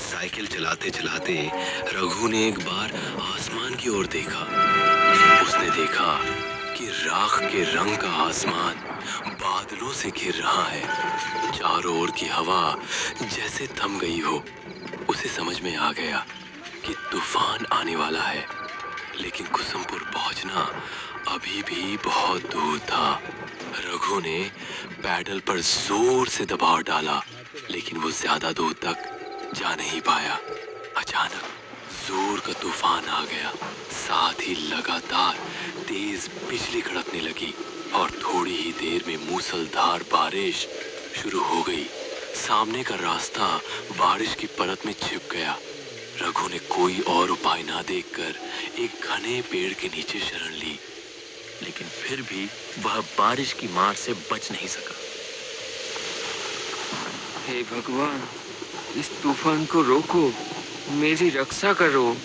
Cycle चलाते चलाते रघु ने एक बार आसमान की ओर देखा। उसने देखा कि राख के रंग का आसमान बादलों से घिर रहा है। चारों ओर की हवा जैसे थम गई हो। उसे समझ में आ गया कि तूफान आने वाला है, लेकिन कुसुमपुर पहुंचना अभी भी बहुत दूर था। रघु ने पैडल पर जोर से दबाव डाला, लेकिन वो ज्यादा दूर तक जा नहीं पाया। अचानक जोर का तूफान आ गया, साथ ही लगातार तेज बिजली कड़कने लगी और थोड़ी ही देर में मूसलधार बारिश शुरू हो गई। सामने का रास्ता बारिश की परत में छिप गया। रघु ने कोई और उपाय ना देखकर एक घने पेड़ के नीचे शरण ली, लेकिन फिर भी वह बारिश की मार से बच नहीं सका। हे भगवान, इस तूफान को रोको, मेरी रक्षा करो।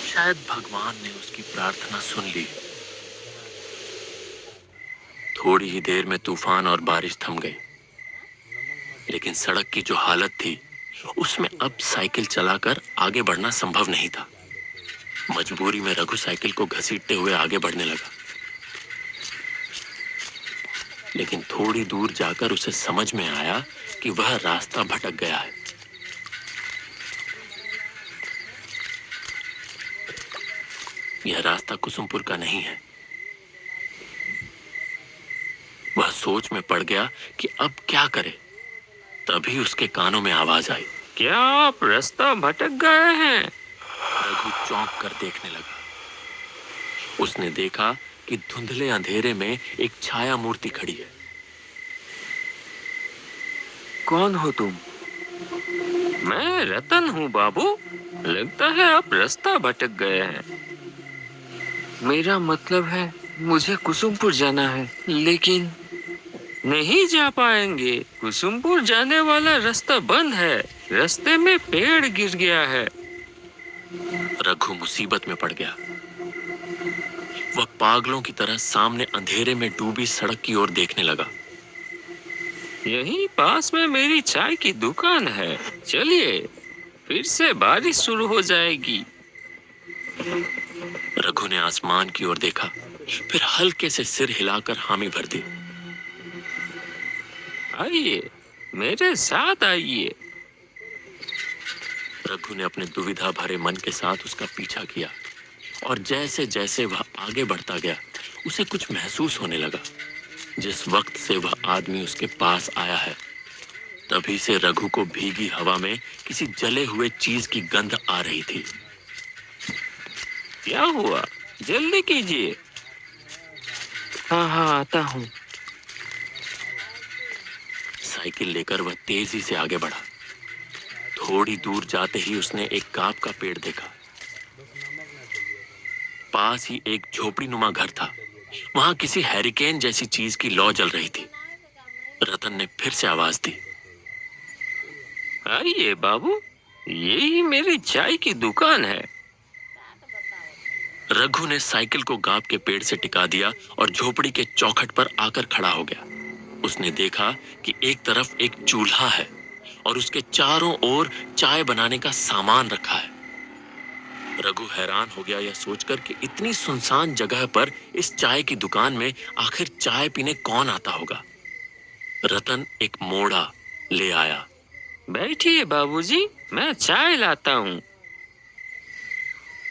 शायद भगवान ने उसकी प्रार्थना सुन ली। थोड़ी ही देर में तूफान और बारिश थम गई, लेकिन सड़क की जो हालत थी उसमें अब साइकिल चलाकर आगे बढ़ना संभव नहीं था। मजबूरी में रघु साइकिल को घसीटते हुए आगे बढ़ने लगा, लेकिन थोड़ी दूर जाकर उसे समझ में आया कि वह रास्ता भटक गया है। यह रास्ता कुसुमपुर का नहीं है। वह सोच में पड़ गया कि अब क्या करे। तभी उसके कानों में आवाज आई, क्या आप रास्ता भटक गए हैं? रघु चौंक कर देखने लगा। उसने देखा कि धुंधले अंधेरे में एक छाया मूर्ति खड़ी है। कौन हो तुम? मैं रतन हूँ बाबू। लगता है आप रास्ता भटक गए हैं। मेरा मतलब है मुझे कुसुमपुर जाना है, लेकिन नहीं जा पाएंगे। कुसुमपुर जाने वाला रास्ता बंद है। रास्ते में पेड़ गिर गया है। रघु मुसीबत में पड़ गया। वह पागलों की तरह सामने अंधेरे में डूबी सड़क की ओर देखने लगा। यहीं पास में मेरी चाय की दुकान है, चलिए, फिर से बारिश शुरू हो जाएगी। रघु ने आसमान की ओर देखा, फिर हल्के से सिर हिलाकर हामी भर दी। आइए, मेरे साथ आइए। रघु ने अपने दुविधा भरे मन के साथ उसका पीछा किया, और जैसे जैसे वह आगे बढ़ता गया उसे कुछ महसूस होने लगा। जिस वक्त से वह आदमी उसके पास आया है, तभी से रघु को भीगी हवा में किसी जले हुए चीज की गंध आ रही थी। क्या हुआ? जल्दी कीजिए। हाँ, आता हूँ। साइकिल लेकर वह तेजी से आगे बढ़ा। थोड़ी दूर जाते ही उसने एक काप का पेड़ देखा। पास ही एक झोपड़ी नुमा घर था। वहां किसी हैरिकेन जैसी चीज की लौ जल रही थी। रतन ने फिर से आवाज दी, आइए बाबू, यही मेरी चाय की दुकान है। रघु ने साइकिल को गांव के पेड़ से टिका दिया और झोपड़ी के चौखट पर आकर खड़ा हो गया। उसने देखा कि एक तरफ एक चूल्हा है और उसके चारों ओर चाय बनाने का सामान रखा है। रघु हैरान हो गया यह सोचकर कि इतनी सुनसान जगह पर इस चाय की दुकान में आखिर चाय पीने कौन आता होगा। रतन एक मोड़ा ले आया। बैठिए बाबूजी, मैं चाय लाता हूँ।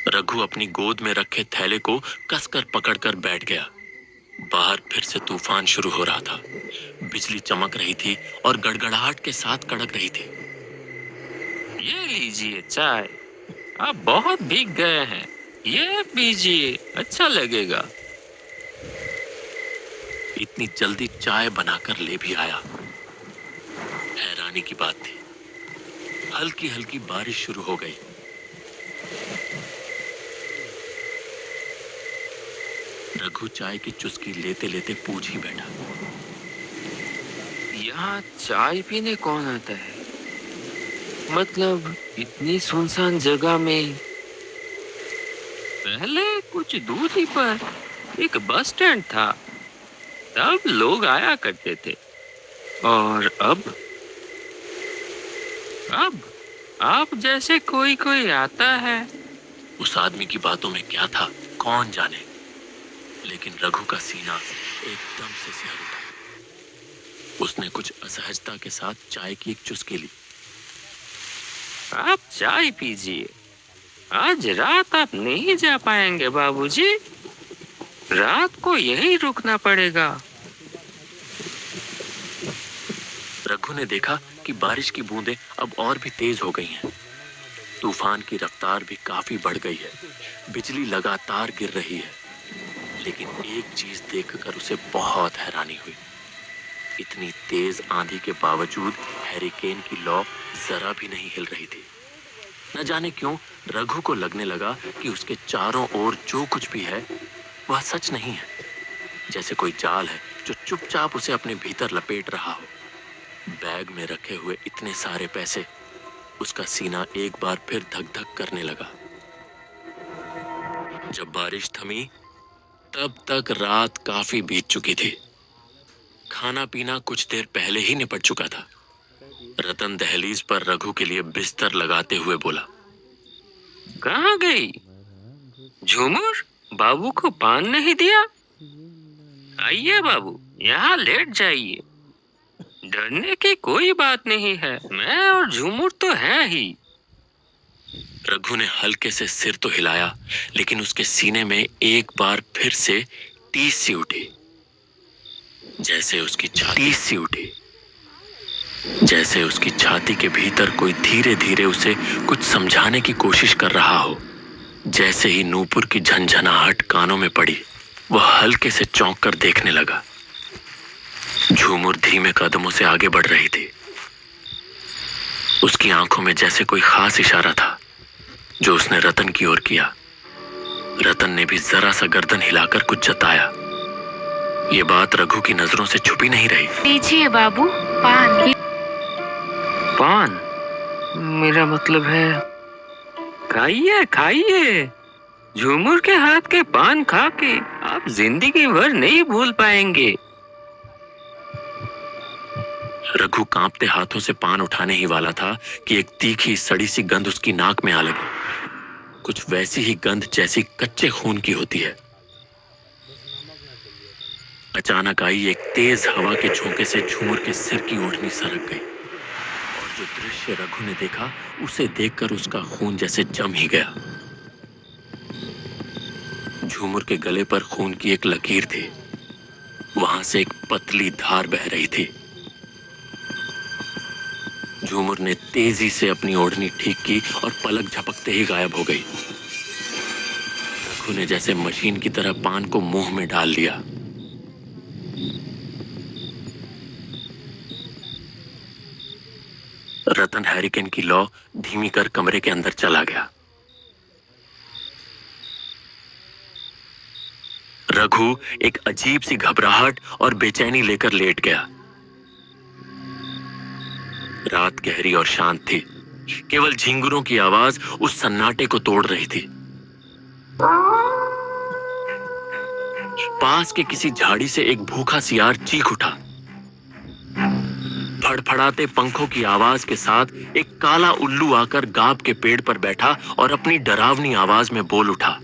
रघु अपनी गोद में रखे थैले को कसकर पकड़कर बैठ गया। बाहर फिर से तूफान शुरू हो रहा था। बिजली चमक रही थी और गड़गड़ाहट के साथ कड़क रही थी। ये लीजिए चाय, आप बहुत भीग गए हैं, ये पीजिए, अच्छा लगेगा। इतनी जल्दी चाय बनाकर ले भी आया। हैरानी की बात थी, हल्की हल्की बारिश शुरू हो गई। रघु चाय की चुस्की लेते लेते पूछ ही बैठा, यहाँ चाय पीने कौन आता है? मतलब इतनी सुनसान जगह में। पहले कुछ दूरी पर एक बस स्टैंड था, तब लोग आया करते थे। और अब आप जैसे कोई कोई आता है। उस आदमी की बातों में क्या था कौन जाने, लेकिन रघु का सीना एकदम से सिहर उठा। उसने कुछ असहजता के साथ चाय की एक चुस्की ली। आप चाय पीजिए। आज रात आप नहीं जा पाएंगे बाबूजी। रात को यहीं रुकना पड़ेगा। रघु ने देखा कि बारिश की बूंदें अब और भी तेज हो गई हैं। तूफान की रफ्तार भी काफी बढ़ गई है। बिजली लगातार गिर रही है। लेकिन एक चीज देखकर उसे बहुत हैरानी हुई। इतनी तेज आंधी के बावजूद हैरिकेन की लौ जरा भी नहीं हिल रही थी। न जाने क्यों रघु को लगने लगा कि उसके चारों ओर जो कुछ भी है वह सच नहीं है। जैसे कोई जाल है जो चुपचाप उसे अपने भीतर लपेट रहा हो। बैग में रखे हुए इतने सारे पैसे, उसका सीना एक बार फिर धक धक करने लगा। जब बारिश थमी तब तक रात काफी बीत चुकी थी। खाना पीना कुछ देर पहले ही निपट चुका था। रतन दहलीज पर रघु के लिए बिस्तर लगाते हुए बोला, कहाँ गई झूमर? बाबू को पान नहीं दिया? आइए बाबू, यहाँ लेट जाइए। डरने की कोई बात नहीं है, मैं और झूमर तो हैं ही। रघु ने हल्के से सिर तो हिलाया, लेकिन उसके सीने में एक बार फिर से टीस सी उठी। जैसे उसकी छाती के भीतर कोई धीरे धीरे उसे कुछ समझाने की कोशिश कर रहा हो। जैसे ही नूपुर की झंझनाहट कानों में पड़ी, वह हल्के से चौंक कर देखने लगा। झूमर धीमे कदमों से आगे बढ़ रही थी। उसकी आंखों में जैसे कोई खास इशारा था जो उसने रतन की ओर किया। रतन ने भी जरा सा गर्दन हिलाकर कुछ जताया। ये बात रघु की नजरों से छुपी नहीं रही। लीजिए बाबू, पान। पान? मेरा मतलब है खाइए खाइए। झूमर के हाथ के पान खा के आप जिंदगी भर नहीं भूल पाएंगे। रघु कांपते हाथों से पान उठाने ही वाला था कि एक तीखी सड़ी सी गंध उसकी नाक में आ लगी। कुछ वैसी ही गंध जैसी कच्चे खून की होती है। अचानक आई एक तेज हवा के झोंके से झूमर के सिर की ओढ़नी सरक गई और जो दृश्य रघु ने देखा उसे देखकर उसका खून जैसे जम ही गया। झूमर के गले पर खून की एक लकीर थी। वहां से एक पतली धार बह रही थी। झूमर ने तेजी से अपनी ओढ़नी ठीक की और पलक झपकते ही गायब हो गई। रघु ने जैसे मशीन की तरह पान को मुंह में डाल लिया। रतन हैरिकेन की लौ धीमी कर कमरे के अंदर चला गया। रघु एक अजीब सी घबराहट और बेचैनी लेकर लेट गया। रात गहरी और शांत थी। केवल झिंगुरों की आवाज उस सन्नाटे को तोड़ रही थी। पास के किसी झाड़ी से एक भूखा सियार चीख उठा। फड़फड़ाते पंखों की आवाज के साथ एक काला उल्लू आकर गाब के पेड़ पर बैठा और अपनी डरावनी आवाज में बोल उठा।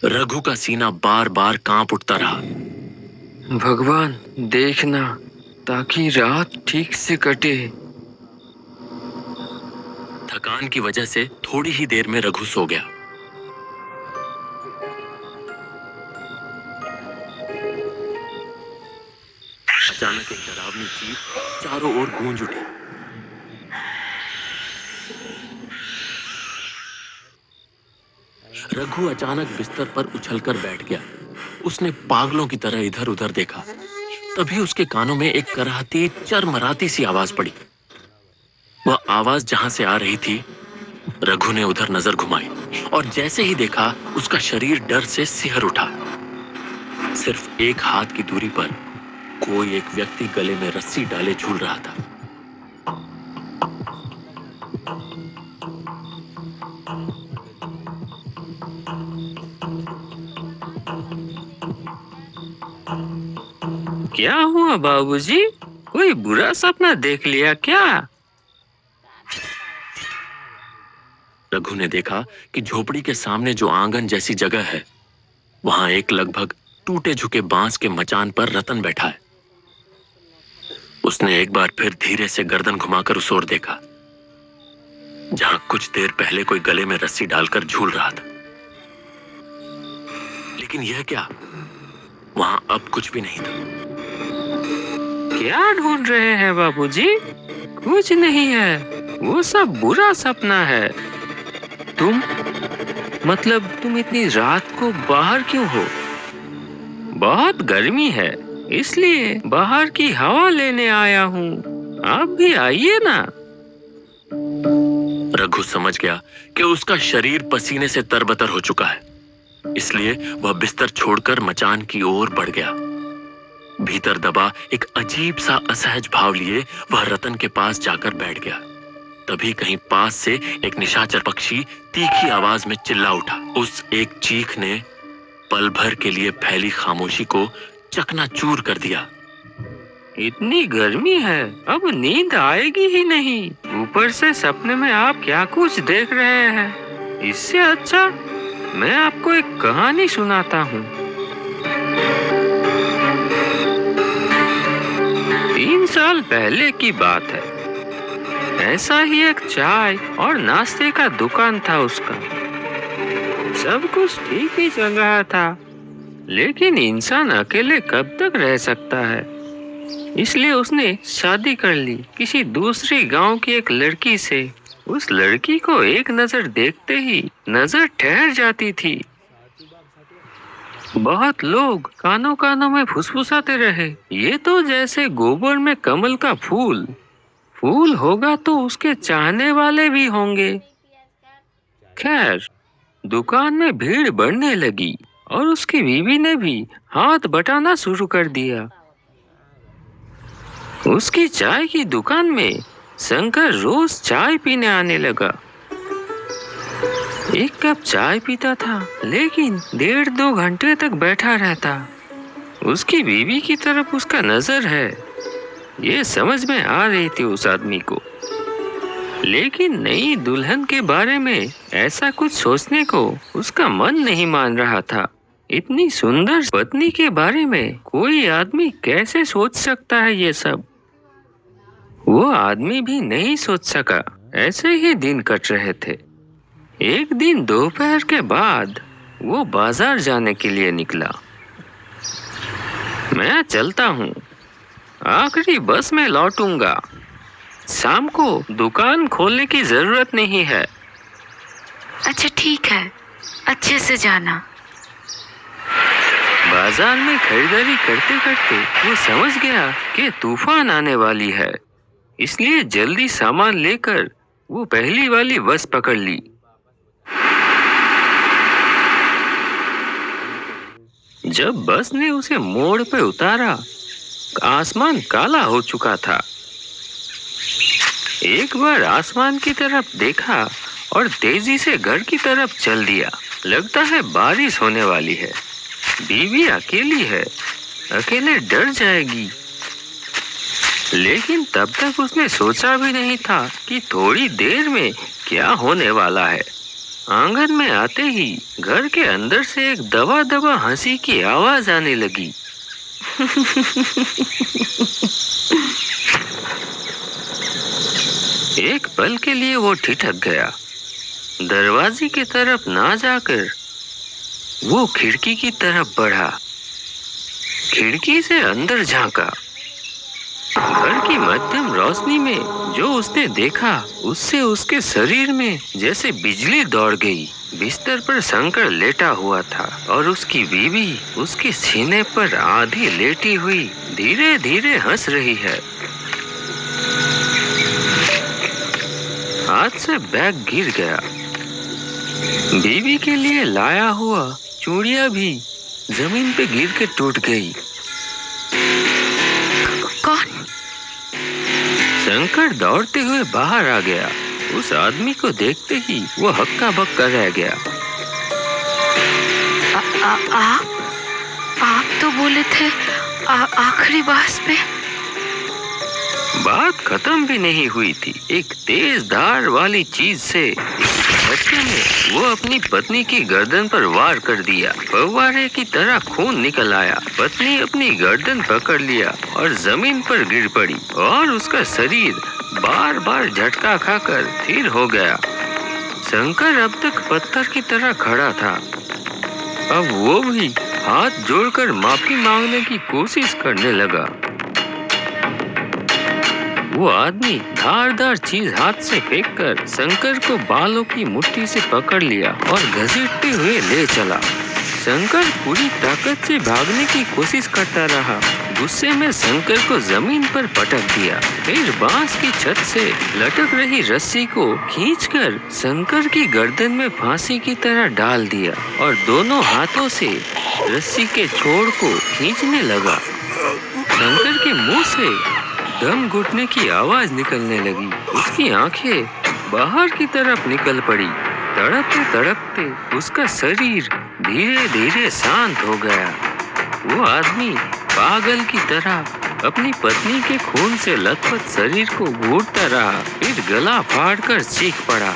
रघु का सीना बार बार कांप उठता रहा। भगवान देखना, ताकि रात ठीक से कटे। थकान की वजह से थोड़ी ही देर में रघु सो गया। अचानक एक डरावनी चीख चारों ओर गूंज उठी। रघु अचानक बिस्तर पर उछलकर बैठ गया। उसने पागलों की तरह इधर उधर देखा। तभी उसके कानों में एक कराहती चरमराती सी आवाज पड़ी। वह आवाज जहां से आ रही थी, रघु ने उधर नजर घुमाई और जैसे ही देखा उसका शरीर डर से सिहर उठा। सिर्फ एक हाथ की दूरी पर कोई एक व्यक्ति गले में रस्सी डाले झूल रहा था। क्या हुआ बाबूजी? कोई बुरा सपना देख लिया क्या? रघु ने देखा कि झोपड़ी के सामने जो आंगन जैसी जगह है, वहां एक लगभग टूटे झुके बांस के मचान पर रतन बैठा है। उसने एक बार फिर धीरे से गर्दन घुमाकर उस ओर देखा, जहां कुछ देर पहले कोई गले में रस्सी डालकर झूल रहा था। लेकिन यह क्या, वहां अब कुछ भी नहीं था। क्या ढूंढ रहे हैं बाबूजी? कुछ नहीं है, वो सब बुरा सपना है। तुम इतनी रात को बाहर क्यों हो? बहुत गर्मी है, इसलिए बाहर की हवा लेने आया हूँ। आप भी आइए ना। रघु समझ गया कि उसका शरीर पसीने से तरबतर हो चुका है, इसलिए वह बिस्तर छोड़कर मचान की ओर बढ़ गया। भीतर दबा एक अजीब सा असहज भाव लिए वह रतन के पास जाकर बैठ गया। तभी कहीं पास से एक निशाचर पक्षी तीखी आवाज में चिल्ला उठा। उस एक चीख ने पल भर के लिए फैली खामोशी को चकनाचूर कर दिया। इतनी गर्मी है, अब नींद आएगी ही नहीं। ऊपर से सपने में आप क्या कुछ देख रहे हैं। इससे अच्छा मैं आपको एक कहानी सुनाता हूँ। 3 साल पहले की बात है। ऐसा ही एक चाय और नाश्ते का दुकान था उसका। सब कुछ ठीक ही चल रहा था, लेकिन इंसान अकेले कब तक रह सकता है। इसलिए उसने शादी कर ली किसी दूसरी गांव की एक लड़की से। उस लड़की को एक नजर देखते ही नजर ठहर जाती थी। बहुत लोग कानों कानों में फुसफुसाते रहे, ये तो जैसे गोबर में कमल का फूल। फूल होगा तो उसके चाहने वाले भी होंगे। खैर, दुकान में भीड़ बढ़ने लगी और उसकी बीवी ने भी हाथ बटाना शुरू कर दिया। उसकी चाय की दुकान में शंकर रोज चाय पीने आने लगा। 1 कप चाय पीता था, लेकिन 1.5-2 घंटे तक बैठा रहता। उसकी बीवी की तरफ उसका नजर है, ये समझ में आ रही थी उस आदमी को। लेकिन नई दुल्हन के बारे में ऐसा कुछ सोचने को उसका मन नहीं मान रहा था। इतनी सुंदर पत्नी के बारे में कोई आदमी कैसे सोच सकता है ये सब? वो आदमी भी नहीं सोच सका। ऐसे ही दिन कट रहे थे। एक दिन दोपहर के बाद वो बाजार जाने के लिए निकला। मैं चलता हूँ, आखिरी बस में लौटूंगा। शाम को दुकान खोलने की जरूरत नहीं है। अच्छा ठीक है, अच्छे से जाना। बाजार में खरीदारी करते करते वो समझ गया कि तूफान आने वाली है, इसलिए जल्दी सामान लेकर वो पहली वाली बस पकड़ ली। जब बस ने उसे मोड़ पे उतारा, आसमान काला हो चुका था। एक बार आसमान की तरफ देखा और तेजी से घर की तरफ चल दिया। लगता है बारिश होने वाली है। बीवी अकेली है, अकेले डर जाएगी। लेकिन तब तक उसने सोचा भी नहीं था कि थोड़ी देर में क्या होने वाला है। आंगन में आते ही घर के अंदर से एक दबा दबा हंसी की आवाज आने लगी। एक पल के लिए वो ठिठक गया। दरवाजे की तरफ ना जाकर वो खिड़की की तरफ बढ़ा। खिड़की से अंदर झांका। घर की मध्यम रोशनी में जो उसने देखा, उससे उसके शरीर में जैसे बिजली दौड़ गई। बिस्तर पर शंकर लेटा हुआ था और उसकी बीवी उसके सीने पर आधी लेटी हुई धीरे धीरे हंस रही है। हाथ से बैग गिर गया। बीवी के लिए लाया हुआ चूड़ियां भी जमीन पे गिर के टूट गई। कौन? शंकर दौड़ते हुए बाहर आ गया। उस आदमी को देखते ही वो हक्का बक्का रह गया। आप तो बोले थे आखिरी बास में। बात खत्म भी नहीं हुई थी। एक तेज धार वाली चीज से झटके में वो अपनी पत्नी की गर्दन पर वार कर दिया। फव्वारे की तरह खून निकल आया। पत्नी अपनी गर्दन पकड़ लिया और जमीन पर गिर पड़ी और उसका शरीर बार बार झटका खाकर स्थिर हो गया। शंकर अब तक पत्थर की तरह खड़ा था। अब वो भी हाथ जोड़कर माफी मांगने की कोशिश करने लगा। वो आदमी धारदार चीज हाथ से फेंककर शंकर को बालों की मुट्ठी से पकड़ लिया और घसीटते हुए ले चला। शंकर पूरी ताकत से भागने की कोशिश करता रहा। गुस्से में शंकर को जमीन पर पटक दिया। फिर बांस की छत से लटक रही रस्सी को खींचकर शंकर की गर्दन में फांसी की तरह डाल दिया और दोनों हाथों से रस्सी के छोर को खींचने लगा। शंकर के मुंह से दम घुटने की आवाज निकलने लगी। उसकी आंखें बाहर की तरफ निकल पड़ी। तड़पते तड़पते उसका शरीर धीरे धीरे शांत हो गया। वो आदमी पागल की तरह अपनी पत्नी के खून से लथपथ शरीर को घूरता रहा। फिर गला फाड़कर चीख पड़ा,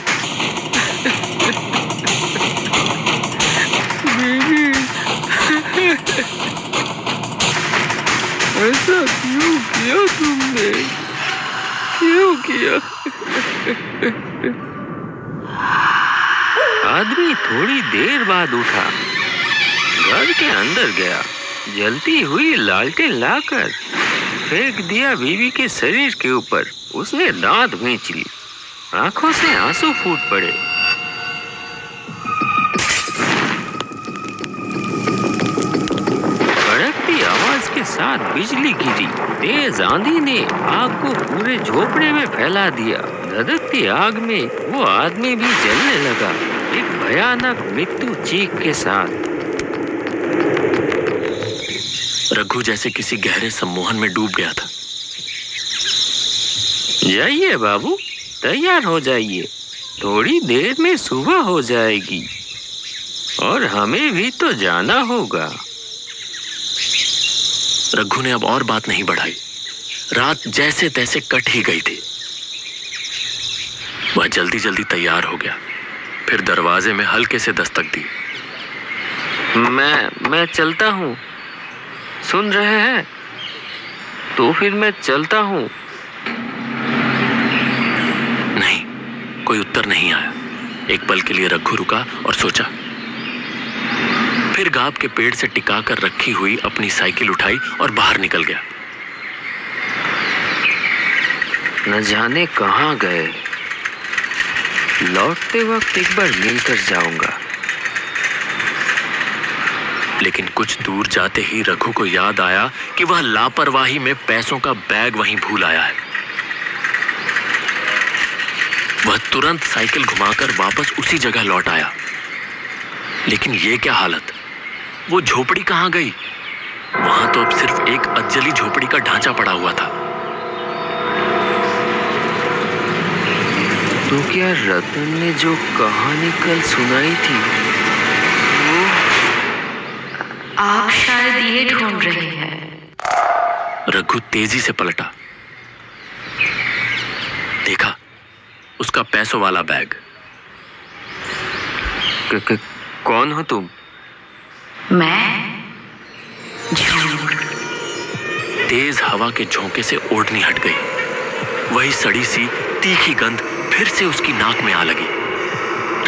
ऐसा क्यों किया तुमने? क्यों किया? आदमी थोड़ी देर बाद उठा, घर के अंदर गया, जलती हुई लालटेन लाकर फेंक दिया बीवी के शरीर के ऊपर। उसने दांत भींच ली, आंखों से आंसू फूट पड़े। कड़कती आवाज के साथ बिजली गिरी। तेज आंधी ने आग को पूरे झोपड़े में फैला दिया। धधकती आग में वो आदमी भी जलने लगा, एक भयानक मृत्यु चीख के साथ। रघु जैसे किसी गहरे सम्मोहन में डूब गया था। जाइए बाबू, तैयार हो जाइए, थोड़ी देर में सुबह हो जाएगी और हमें भी तो जाना होगा। रघु ने अब और बात नहीं बढ़ाई। रात जैसे तैसे कट ही गई थी। वह जल्दी जल्दी तैयार हो गया। फिर दरवाजे में हल्के से दस्तक दी। मैं चलता हूँ, सुन रहे हैं? तो फिर मैं चलता हूँ। नहीं, कोई उत्तर नहीं आया। एक पल के लिए रघु रुका और सोचा। फिर गाब के पेड़ से टिकाकर रखी हुई अपनी साइकिल उठाई और बाहर निकल गया। न जाने कहाँ गए। लौटते वक्त एक बार मिलकर जाऊंगा। लेकिन कुछ दूर जाते ही रघु को याद आया कि वह लापरवाही में पैसों का बैग वहीं भूल आया है। वह तुरंत साइकिल घुमाकर वापस उसी जगह लौट आया। लेकिन ये क्या हालत? वो झोपड़ी कहाँ गई? वहां तो अब सिर्फ एक अज्जली झोपड़ी का ढांचा पड़ा हुआ था। तो क्या रतन ने जो कहानी कल सुनाई थी वो? आप शायद ये ढूंढ रहे हैं। रघु तेजी से पलटा। देखा, उसका पैसों वाला बैग। कौन हो तुम? मैं? झूठ। तेज हवा के झोंके से ओढ़नी हट गई। वही सड़ी सी तीखी गंध फिर से उसकी नाक में आ लगी।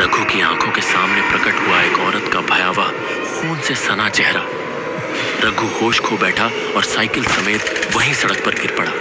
रघु की आंखों के सामने प्रकट हुआ एक औरत का भयावह खून से सना चेहरा। रघु होश खो बैठा और साइकिल समेत वहीं सड़क पर गिर पड़ा।